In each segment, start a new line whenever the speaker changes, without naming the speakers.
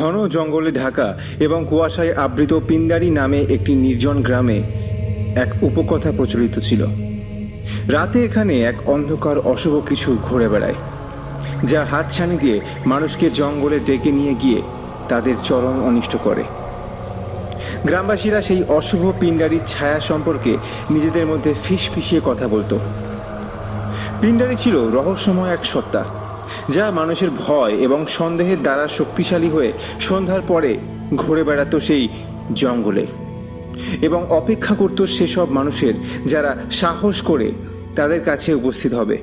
ঘন জঙ্গলে ঢাকা এবং কুয়াশায় আবৃত পিন্ডারি নামে একটি নির্জন গ্রামে এক উপকথা প্রচলিত ছিল। রাতে এখানে এক অন্ধকার অশুভ কিছু ঘুরে বেড়ায়, যা হাতছানি দিয়ে মানুষকে জঙ্গলে ডেকে নিয়ে গিয়ে তাদের চরম অনিষ্ট করে। গ্রামবাসীরা সেই অশুভ পিন্ডারির ছায়া সম্পর্কে নিজেদের মধ্যে ফিসফিসিয়ে কথা বলতো। পিন্ডারি ছিল রহস্যময় এক সত্তা, যা মানুষের ভয় এবং সন্দেহের দ্বারা শক্তিশালী হয়ে সন্ধ্যার পরে ঘুরে বেড়াতো সেই জঙ্গলে এবং অপেক্ষা করত সেসব মানুষের যারা সাহস করে তাদের কাছে উপস্থিত হবে।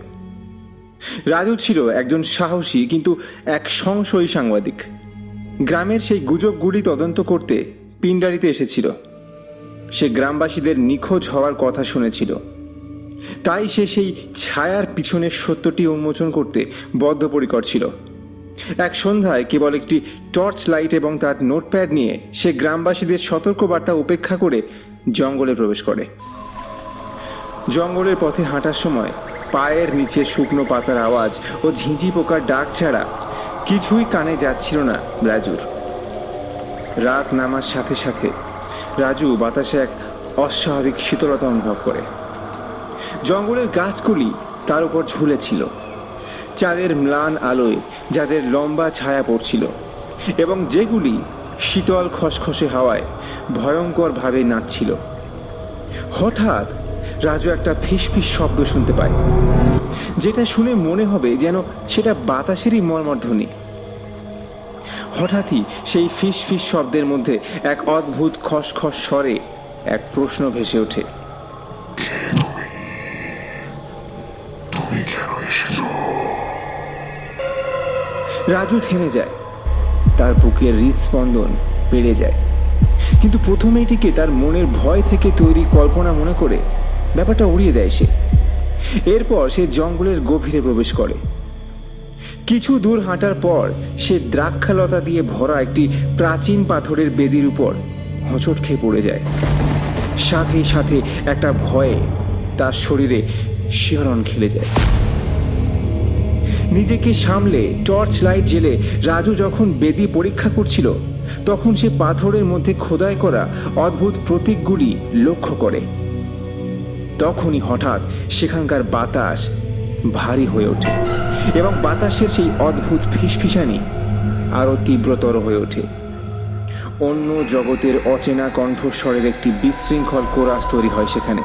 রাজু ছিল একজন সাহসী কিন্তু এক সংশয়ী সাংবাদিক। গ্রামের সেই গুজবগুলি তদন্ত করতে পিন্ডারিতে এসেছিল। সে গ্রামবাসীদের নিখোঁজ হওয়ার কথা শুনেছিল, তাই সে সেই ছায়ার পিছনের সত্যটি উন্মোচন করতে বদ্ধপরিকর ছিল। এক সন্ধ্যায় কেবল একটি টর্চ লাইট এবং তার নোটপ্যাড নিয়ে সে গ্রামবাসীদের সতর্কবার্তা উপেক্ষা করে জঙ্গলে প্রবেশ করে। জঙ্গলের পথে হাঁটার সময় পায়ের নিচে শুকনো পাতার আওয়াজ ও ঝিঁঝি পোকার ডাক ছাড়া কিছুই কানে যাচ্ছিল না রাজুর। রাত নামার সাথে সাথে রাজু বাতাসে এক অস্বাভাবিক শীতলতা অনুভব করে। জঙ্গলের গাছগুলি তার উপর ঝুলেছিল, চাঁদের ম্লান আলোয় যাদের লম্বা ছায়া পড়ছিল এবং যেগুলি শীতল খসখসে হাওয়ায় ভয়ঙ্করভাবে নাচছিল। হঠাৎ রাজু একটা ফিসফিস শব্দ শুনতে পায়, যেটা শুনে মনে হবে যেন সেটা বাতাসেরই মর্মধ্বনি। হঠাৎই সেই ফিসফিস শব্দের মধ্যে এক অদ্ভুত খসখস স্বরে এক প্রশ্ন ভেসে ওঠে। রাজু থেমে যায়, তার বুকের হৃদস্পন্দন বেড়ে যায়, কিন্তু প্রথমে এটিকে তার মনের ভয় থেকে তৈরি কল্পনা মনে করে ব্যাপারটা উড়িয়ে দেয় সে। এরপর সে জঙ্গলের গভীরে প্রবেশ করে। কিছু দূর হাঁটার পর সে দ্রাক্ষালতা দিয়ে ভরা একটি প্রাচীন পাথরের বেদির উপর হোঁচট খেয়ে পড়ে যায়। সাথে সাথে একটা ভয়ে তার শরীরে শিহরণ খেলে যায়। নিজেকে সামলে টর্চ লাইট জেলে রাজু যখন বেদি পরীক্ষা করছিল, তখন সে পাথরের মধ্যে খোদাই করা অদ্ভুত প্রতীকগুলি লক্ষ্য করে। তখনই হঠাৎ সেখানকার বাতাস ভারী হয়ে ওঠে এবং বাতাসের সেই অদ্ভুত ফিসফিসানি আরও তীব্রতর হয়ে ওঠে। অন্য জগতের অচেনা কণ্ঠস্বরের একটি বিশৃঙ্খল কোরাস তৈরি হয় সেখানে।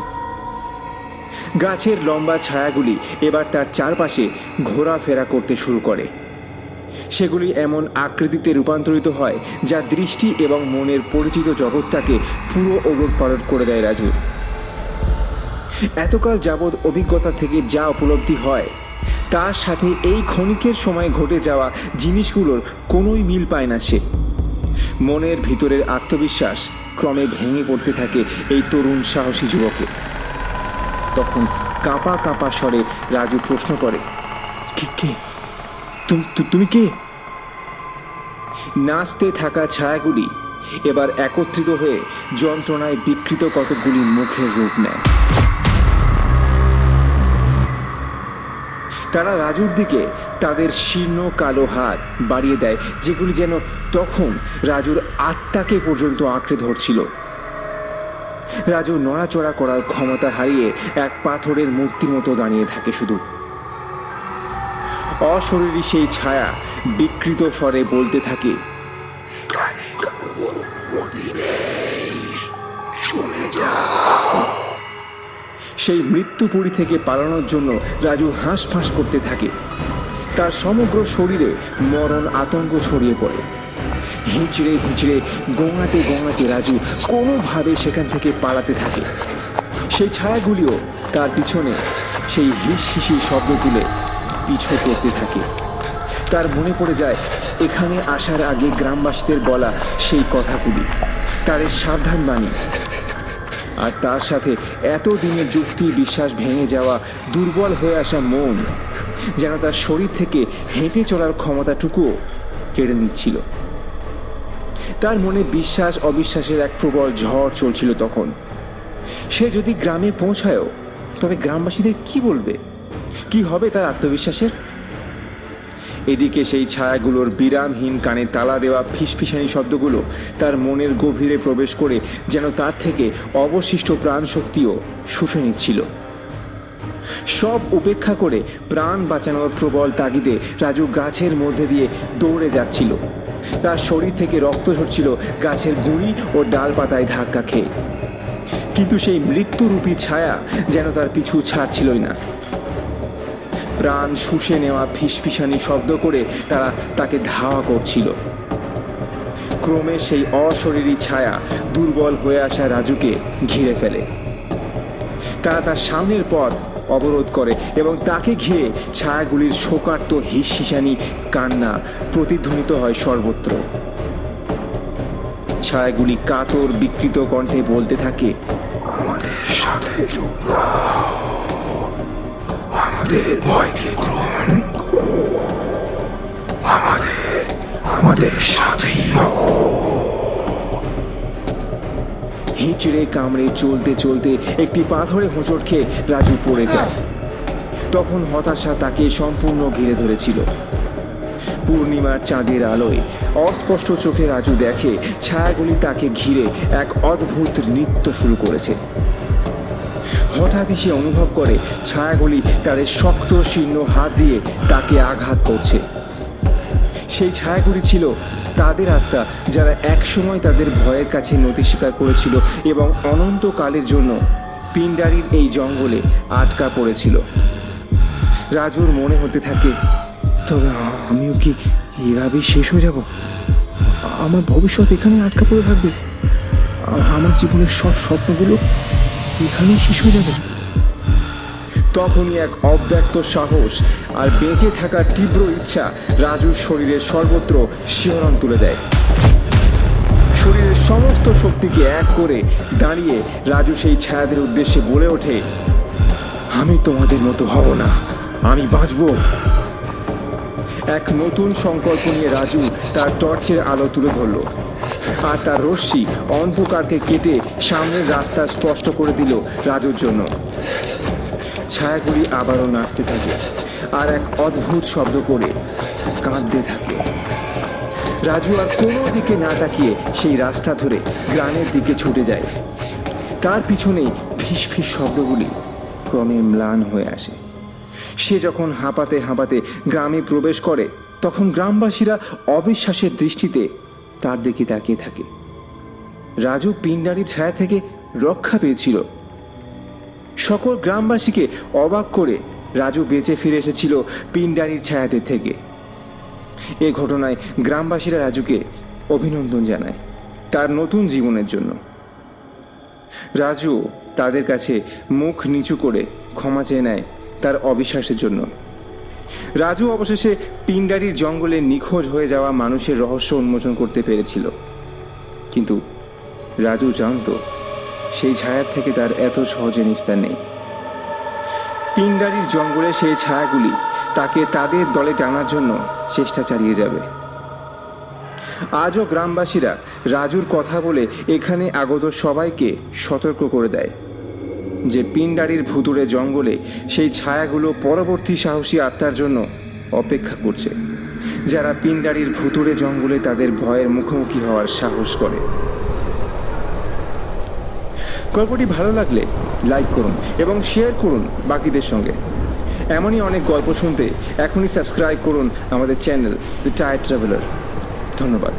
গাছের লম্বা ছায়াগুলি এবার তার চারপাশে ঘোরাফেরা করতে শুরু করে। সেগুলি এমন আকৃতিতে রূপান্তরিত হয় যা দৃষ্টি এবং মনের পরিচিত জগৎটাকে পুরো ওলটপালট করে দেয় রাজুর। এতকাল যাবৎ অভিজ্ঞতা থেকে যা উপলব্ধি হয় তার সাথে এই ক্ষণিকের সময় ঘটে যাওয়া জিনিসগুলোর কোনোই মিল পায় না সে। মনের ভিতরের আত্মবিশ্বাস ক্রমে ভেঙে পড়তে থাকে এই তরুণ সাহসী যুবকে। তখন কাঁপা কাঁপা স্বরে রাজু প্রশ্ন করে, কে তুমি কে? নাচতে থাকা ছায়াগুলি এবার একত্রিত হয়ে যন্ত্রণায় বিকৃত কতকগুলি মুখের রূপ নেয়। তারা রাজুর দিকে তাদের শীর্ণ কালো হাত বাড়িয়ে দেয়, যেগুলি যেন তখন রাজুর আত্মাকে পর্যন্ত আঁকড়ে ধরছিল। রাজু নড়াচড়া করার ক্ষমতা হারিয়ে এক পাথরের মূর্তির মতো দাঁড়িয়ে থাকে শুধু। অশরীরী সেই ছায়া বিকৃত স্বরে বলতে থাকে, সেই মৃত্যুপুরী থেকে পালানোর জন্য রাজু হাঁসফাঁস করতে থাকে। তার সমগ্র শরীরে মরণ আতঙ্ক ছড়িয়ে পড়ে। হিঁচড়ে হিঁচড়ে গোঙাতে গোঙাতে রাজু কোনোভাবে সেখান থেকে পালাতে থাকে। সেই ছায়াগুলিও তার পিছনে সেই হিস হিসি শব্দ তুলে পিছু করতে থাকে। তার মনে পড়ে যায় এখানে আসার আগে গ্রামবাসীদের বলা সেই কথাগুলি, তাদের সাবধান বাণী। আর তার সাথে এতদিনের যুক্তি বিশ্বাস ভেঙে যাওয়া দুর্বল হয়ে আসা মন যেন তার শরীর থেকে হেঁটে চলার ক্ষমতাটুকুও কেড়ে নিচ্ছিল। তার মনে বিশ্বাস অবিশ্বাসের এক প্রবল ঝড় চলছিল তখন। সে যদি গ্রামে পৌঁছায়ও তবে গ্রামবাসীদের কি বলবে? কি হবে তার আত্মবিশ্বাসের? এদিকে সেই ছায়াগুলোর বিরামহীন কানে তালা দেওয়া ফিসফিসানি শব্দগুলো তার মনের গভীরে প্রবেশ করে যেন তার থেকে অবশিষ্ট প্রাণশক্তিও শুষে নিচ্ছিল। সব উপেক্ষা করে প্রাণ বাঁচানোর প্রবল তাগিদে রাজু গাছের মধ্যে দিয়ে দৌড়ে যাচ্ছিল। তার শরীর থেকে রক্ত ঝরছিল গাছের গুঁড়ি ও ডালপাতায় ধাক্কা খেয়ে, কিন্তু সেই মৃত্যুরূপী ছায়া যেন তার পিছু ছাড়ছিলই না। প্রাণ শুষে নেওয়া ফিসফিসানি শব্দ করে তারা তাকে ধাওয়া করছিল। ক্রমে সেই অশরীরী ছায়া দুর্বল হয়ে আসা রাজুকে ঘিরে ফেলে। তারা তার সামনের পথ অবরোধ করে এবং তাকে ঘিরে ছায়াগুলির শোকার্ত হিসহিসানি কান্না প্রতিধ্বনিত হয় সর্বত্র। ছায়াগুলি কাতর বিকৃত কণ্ঠে বলতে থাকে,
আমাদের সাথে যোগ দাও, আমাদের ভয়কে গ্রহণ করো, আমাদের সাথেই হও।
হিঁচড়ে কামড়ে চলতে চলতে একটি পাথরে হোঁচট খেয়ে রাজু পড়ে যায়। তখন হতাশা তাকে সম্পূর্ণ ঘিরে ধরেছিল। পূর্ণিমার চাঁদের আলোয় অস্পষ্ট চোখে রাজু দেখে ছায়াগুলি তাকে ঘিরে এক অদ্ভুত নৃত্য শুরু করেছে। হঠাৎই সে অনুভব করে ছায়াগুলি তাদের শক্ত শীর্ণ হাত দিয়ে তাকে আঘাত করছে। সেই ছায়াগুলি ছিল তাদের আত্মা, যারা একসময় তাদের ভয়ের কাছে নতি স্বীকার করেছিল এবং অনন্তকালের জন্য পিণ্ডারির এই জঙ্গলে আটকা পড়েছিল। রাজুর মনে হতে থাকে, তবে আমিও কি এভাবেই শেষ হয়ে যাব? আমার ভবিষ্যৎ এখানে আটকা পড়ে থাকবে? আমার জীবনের সব স্বপ্নগুলো এখানেই শেষ হয়ে যাবে? তখনই এক অব্যক্ত সাহস আর বেঁচে থাকার তীব্র ইচ্ছা রাজুর শরীরের সর্বত্র শিহরণ তুলে দেয়। শরীরের সমস্ত শক্তিকে এক করে দাঁড়িয়ে রাজু সেই ছায়াদের উদ্দেশ্যে বলে ওঠে, আমি তোমাদের মতো হব না, আমি বাঁচব। এক নতুন সংকল্প নিয়ে রাজু তার টর্চের আলো তুলে ধরল, আর তার রশ্মি অন্ধকারকে কেটে সামনের রাস্তা স্পষ্ট করে দিল রাজুর জন্য। ছায়াগুলি আবারও নাচতে থাকে আর এক অদ্ভুত শব্দ করে কাঁদতে থাকে। রাজু আর কোনো দিকে না তাকিয়ে সেই রাস্তা ধরে গ্রামের দিকে ছুটে যায়। তার পিছনেই ফিস ফিস শব্দগুলি ক্রমে ম্লান হয়ে আসে। সে যখন হাঁপাতে হাঁপাতে গ্রামে প্রবেশ করে, তখন গ্রামবাসীরা অবিশ্বাসের দৃষ্টিতে তার দিকে তাকিয়ে থাকে। রাজু পিণ্ডারির ছায়া থেকে রক্ষা পেয়েছিল। সকল গ্রামবাসীকে অবাক করে রাজু বেঁচে ফিরে এসেছিল পিণ্ডারির ছায়াদের থেকে। এ ঘটনায় গ্রামবাসীরা রাজুকে অভিনন্দন জানায় তার নতুন জীবনের জন্য। রাজু তাদের কাছে মুখ নিচু করে ক্ষমা চেয়ে নেয় তার অবিশ্বাসের জন্য। রাজু অবশেষে পিণ্ডারির জঙ্গলে নিখোঁজ হয়ে যাওয়া মানুষের রহস্য উন্মোচন করতে পেরেছিল, কিন্তু রাজু জানত সেই ছায়ার থেকে তার এত সহজে নিস্তার নেই। পিণ্ডারির জঙ্গলে সেই ছায়াগুলি তাকে তাদের দলে টানার জন্য চেষ্টা চালিয়ে যাবে। আজও গ্রামবাসীরা রাজুর কথা বলে এখানে আগত সবাইকে সতর্ক করে দেয় যে পিণ্ডারির ভুতুড়ে জঙ্গলে সেই ছায়াগুলো পরবর্তী সাহসী আত্মার জন্য অপেক্ষা করছে, যারা পিণ্ডারির ভুতুড়ে জঙ্গলে তাদের ভয়ের মুখোমুখি হওয়ার সাহস করে। গল্পটি ভালো লাগলে লাইক করুন এবং শেয়ার করুন বাকিদের সঙ্গে। এমনই অনেক গল্প শুনতে এখনই সাবস্ক্রাইব করুন আমাদের চ্যানেল দ্য টায়ার্ড ট্রাভেলার। ধন্যবাদ।